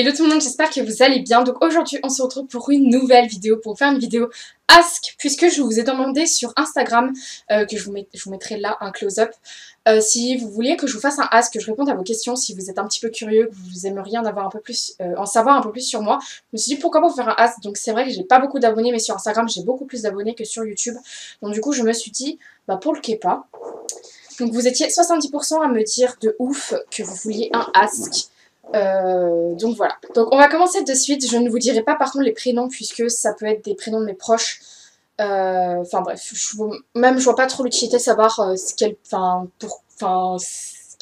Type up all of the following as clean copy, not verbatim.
Hello tout le monde, j'espère que vous allez bien. Donc aujourd'hui on se retrouve pour une nouvelle vidéo, pour faire une vidéo Ask, puisque je vous ai demandé sur Instagram, que je vous mettrai là un close-up, si vous vouliez que je vous fasse un Ask, que je réponde à vos questions, si vous êtes un petit peu curieux, que vous aimeriez en avoir un peu plus, en savoir un peu plus sur moi. Je me suis dit pourquoi pas vous faire un Ask. Donc c'est vrai que j'ai pas beaucoup d'abonnés, mais sur Instagram j'ai beaucoup plus d'abonnés que sur YouTube. Donc du coup je me suis dit, bah pour le Kepa. Donc vous étiez 70% à me dire de ouf que vous vouliez un Ask. Donc voilà. Donc on va commencer de suite. Je ne vous dirai pas par contre les prénoms puisque ça peut être des prénoms de mes proches. Enfin bref, je vois pas trop l'utilité de savoir quelle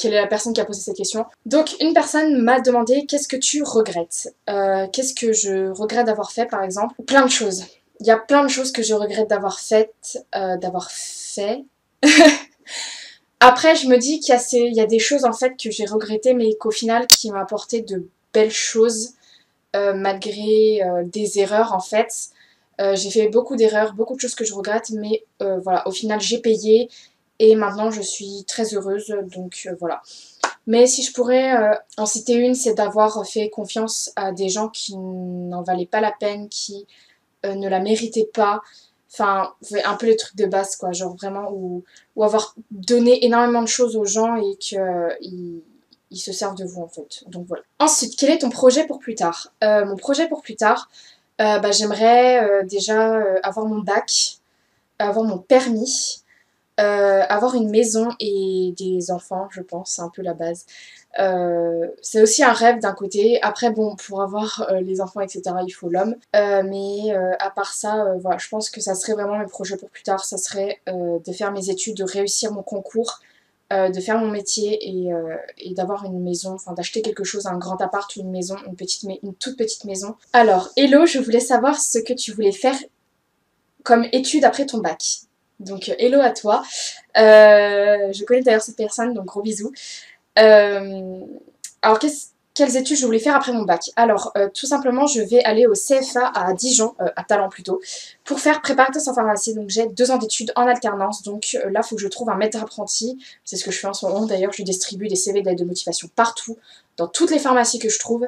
est la personne qui a posé cette question. Donc une personne m'a demandé qu'est-ce que tu regrettes, qu'est-ce que je regrette d'avoir fait par exemple. Plein de choses. Il y a plein de choses que je regrette d'avoir faites, Après, je me dis qu'il y a des choses en fait que j'ai regrettées, mais qu'au final, qui m'ont apporté de belles choses, malgré des erreurs en fait. J'ai fait beaucoup d'erreurs, beaucoup de choses que je regrette, mais voilà, au final, j'ai payé et maintenant, je suis très heureuse, donc voilà. Mais si je pourrais en citer une, c'est d'avoir fait confiance à des gens qui n'en valaient pas la peine, qui ne la méritaient pas. Enfin, un peu les trucs de base, quoi. Genre vraiment, ou avoir donné énormément de choses aux gens et qu'ils ils se servent de vous, en fait. Donc voilà. Ensuite, quel est ton projet pour plus tard? Mon projet pour plus tard, bah, j'aimerais déjà avoir mon bac, avoir mon permis, avoir une maison et des enfants, je pense, c'est un peu la base. C'est aussi un rêve d'un côté. Après, bon, pour avoir les enfants, etc., il faut l'homme. Mais à part ça, voilà, je pense que ça serait vraiment mes projets pour plus tard. Ça serait de faire mes études, de réussir mon concours, de faire mon métier et d'avoir une maison, enfin d'acheter quelque chose, un grand appart ou une maison, une toute petite maison. Alors, Hello, je voulais savoir ce que tu voulais faire comme étude après ton bac. Donc, hello à toi. Je connais d'ailleurs cette personne, donc gros bisous. Alors, quelles études je voulais faire après mon bac? Alors, tout simplement, je vais aller au CFA à Dijon, à Talent plutôt, pour faire préparatrice en pharmacie. Donc, j'ai 2 ans d'études en alternance. Donc là, il faut que je trouve un maître apprenti. C'est ce que je fais en ce moment. D'ailleurs, je distribue des CV d'aide de motivation partout, dans toutes les pharmacies que je trouve.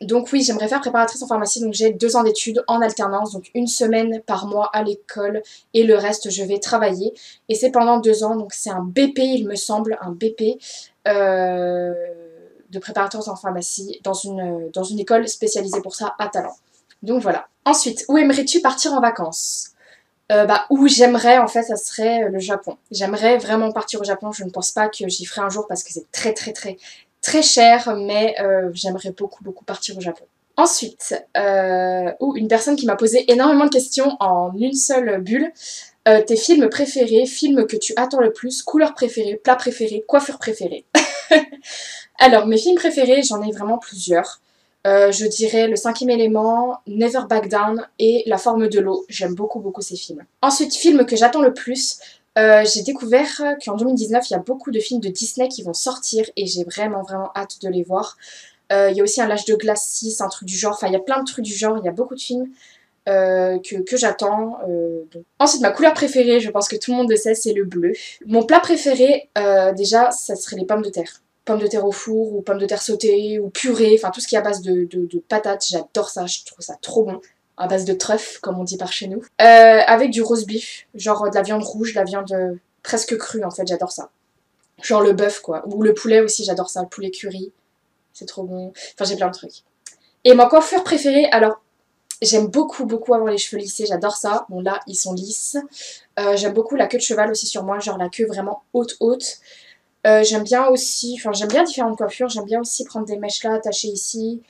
Donc oui, j'aimerais faire préparatrice en pharmacie, donc j'ai 2 ans d'études en alternance, donc une semaine par mois à l'école et le reste je vais travailler. Et c'est pendant 2 ans, donc c'est un BP il me semble, un BP de préparatrice en pharmacie dans une école spécialisée pour ça à Talent. Donc voilà. Ensuite, où aimerais-tu partir en vacances? Où j'aimerais en fait ça serait le Japon. J'aimerais vraiment partir au Japon, je ne pense pas que j'y ferai un jour parce que c'est très cher, mais j'aimerais beaucoup partir au Japon. Ensuite, une personne qui m'a posé énormément de questions en une seule bulle. Tes films préférés, films que tu attends le plus, couleur préférée, plat préféré, coiffure préférée. Alors, mes films préférés, j'en ai vraiment plusieurs. Je dirais Le 5e élément, Never Back Down et La forme de l'eau. J'aime beaucoup ces films. Ensuite, film que j'attends le plus. J'ai découvert qu'en 2019, il y a beaucoup de films de Disney qui vont sortir et j'ai vraiment hâte de les voir. Il y a aussi un L'âge de glace 6, un truc du genre. Enfin, il y a plein de trucs du genre. Il y a beaucoup de films que j'attends. Ensuite, ma couleur préférée, je pense que tout le monde le sait, c'est le bleu. Mon plat préféré, déjà, ça serait les pommes de terre. Pommes de terre au four, ou pommes de terre sautées, ou purée, enfin tout ce qui est à base de patates, j'adore ça, je trouve ça trop bon. À base de truffe, comme on dit par chez nous. Avec du roast beef, genre de la viande rouge, de la viande presque crue en fait, j'adore ça. Genre le bœuf quoi, ou le poulet aussi, j'adore ça, le poulet curry, c'est trop bon. Enfin j'ai plein de trucs. Et ma coiffure préférée, alors j'aime beaucoup avoir les cheveux lissés, j'adore ça. Bon là, ils sont lisses. J'aime beaucoup la queue de cheval aussi sur moi, genre la queue vraiment haute. J'aime bien aussi, enfin j'aime bien différentes coiffures, j'aime bien aussi prendre des mèches là attachées ici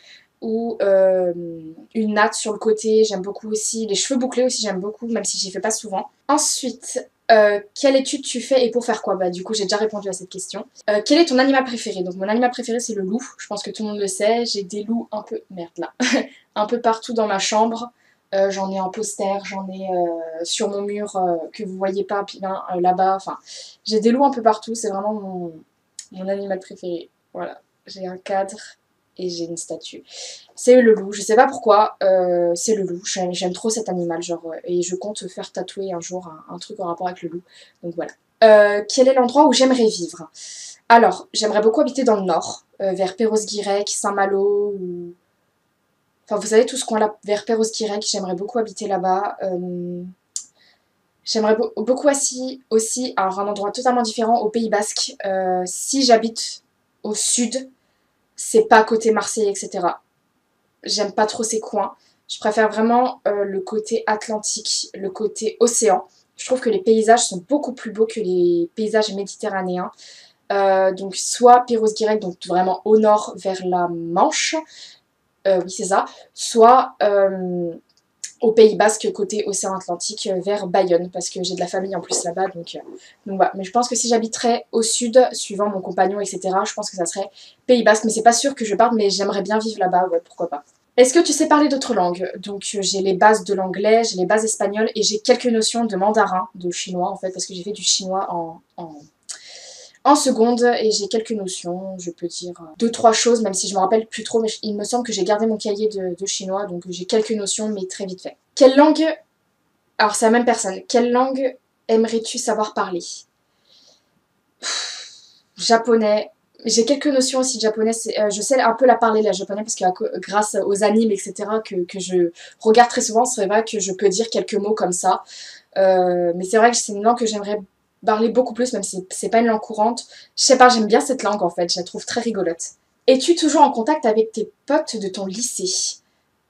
ou une natte sur le côté, j'aime beaucoup aussi, les cheveux bouclés aussi j'aime beaucoup, même si j'y fais pas souvent. Ensuite, quelle étude tu fais et pour faire quoi? Bah du coup j'ai déjà répondu à cette question. Quel est ton animal préféré? Donc mon animal préféré c'est le loup, je pense que tout le monde le sait, j'ai des loups un peu, merde là, un peu partout dans ma chambre. J'en ai en poster, j'en ai sur mon mur que vous voyez pas, puis là-bas, enfin, j'ai des loups un peu partout, c'est vraiment mon animal préféré. Voilà, j'ai un cadre et j'ai une statue. C'est le loup, je sais pas pourquoi, c'est le loup, j'aime trop cet animal, genre, et je compte faire tatouer un jour un truc en rapport avec le loup, donc voilà. Quel est l'endroit où j'aimerais vivre? Alors, j'aimerais beaucoup habiter dans le nord, vers Perros-Guirec, Saint-Malo, ou... Enfin, vous savez, tout ce coin-là, vers Perros-Guirec, j'aimerais beaucoup habiter là-bas. J'aimerais beaucoup aussi, alors un endroit totalement différent, au Pays Basque. Si j'habite au sud, c'est pas côté Marseille, etc. J'aime pas trop ces coins. Je préfère vraiment le côté atlantique, le côté océan. Je trouve que les paysages sont beaucoup plus beaux que les paysages méditerranéens. Donc soit Perros-Guirec, donc vraiment au nord vers la Manche, oui c'est ça, soit au Pays Basque côté océan Atlantique vers Bayonne, parce que j'ai de la famille en plus là-bas, donc voilà. Mais je pense que si j'habiterais au sud, suivant mon compagnon, etc., je pense que ça serait Pays Basque, mais c'est pas sûr que je parte, mais j'aimerais bien vivre là-bas, ouais, pourquoi pas. Est-ce que tu sais parler d'autres langues? Donc j'ai les bases de l'anglais, j'ai les bases espagnoles et j'ai quelques notions de mandarin, de chinois en fait, parce que j'ai fait du chinois en seconde et j'ai quelques notions, je peux dire deux trois choses, même si je me rappelle plus trop, mais il me semble que j'ai gardé mon cahier de chinois, donc j'ai quelques notions, mais très vite fait. Quelle langue, alors c'est la même personne, quelle langue aimerais-tu savoir parler? Japonais. J'ai quelques notions aussi de japonais. Je sais un peu la parler, la japonais, parce que grâce aux animes, etc., que je regarde très souvent, c'est vrai que je peux dire quelques mots comme ça. Mais c'est vrai que c'est une langue que j'aimerais parler beaucoup plus, même si c'est pas une langue courante. Je sais pas, j'aime bien cette langue en fait, je la trouve très rigolote. Es-tu toujours en contact avec tes potes de ton lycée?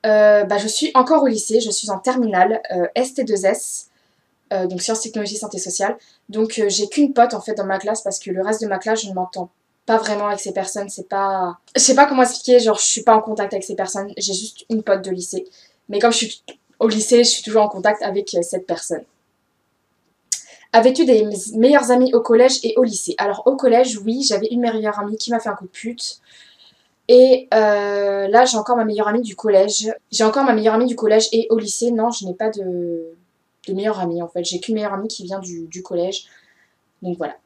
Bah, je suis encore au lycée, je suis en terminale, ST2S. Donc sciences, technologies, santé sociale. Donc j'ai qu'une pote en fait dans ma classe parce que le reste de ma classe je ne m'entends pas vraiment avec ces personnes, c'est pas... Je sais pas comment expliquer, genre je suis pas en contact avec ces personnes, j'ai juste une pote de lycée. Mais comme je suis au lycée, je suis toujours en contact avec cette personne. Avais-tu des meilleurs amis au collège et au lycée? Alors au collège, oui, j'avais une meilleure amie qui m'a fait un coup de pute. Et là, j'ai encore ma meilleure amie du collège. J'ai encore ma meilleure amie du collège et au lycée, non, je n'ai pas de meilleure amie en fait. J'ai qu'une meilleure amie qui vient du collège. Donc voilà.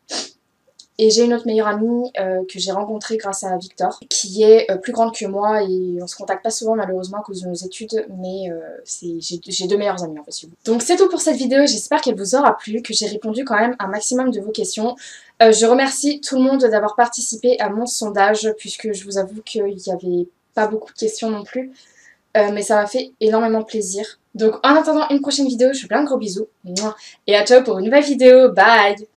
Et j'ai une autre meilleure amie que j'ai rencontrée grâce à Victor, qui est plus grande que moi et on se contacte pas souvent malheureusement à cause de nos études, mais j'ai deux meilleures amies en fait. Donc c'est tout pour cette vidéo, j'espère qu'elle vous aura plu, que j'ai répondu quand même à un maximum de vos questions. Je remercie tout le monde d'avoir participé à mon sondage, puisque je vous avoue qu'il n'y avait pas beaucoup de questions non plus, mais ça m'a fait énormément plaisir. Donc en attendant une prochaine vidéo, je vous fais plein de gros bisous, et à ciao pour une nouvelle vidéo, bye!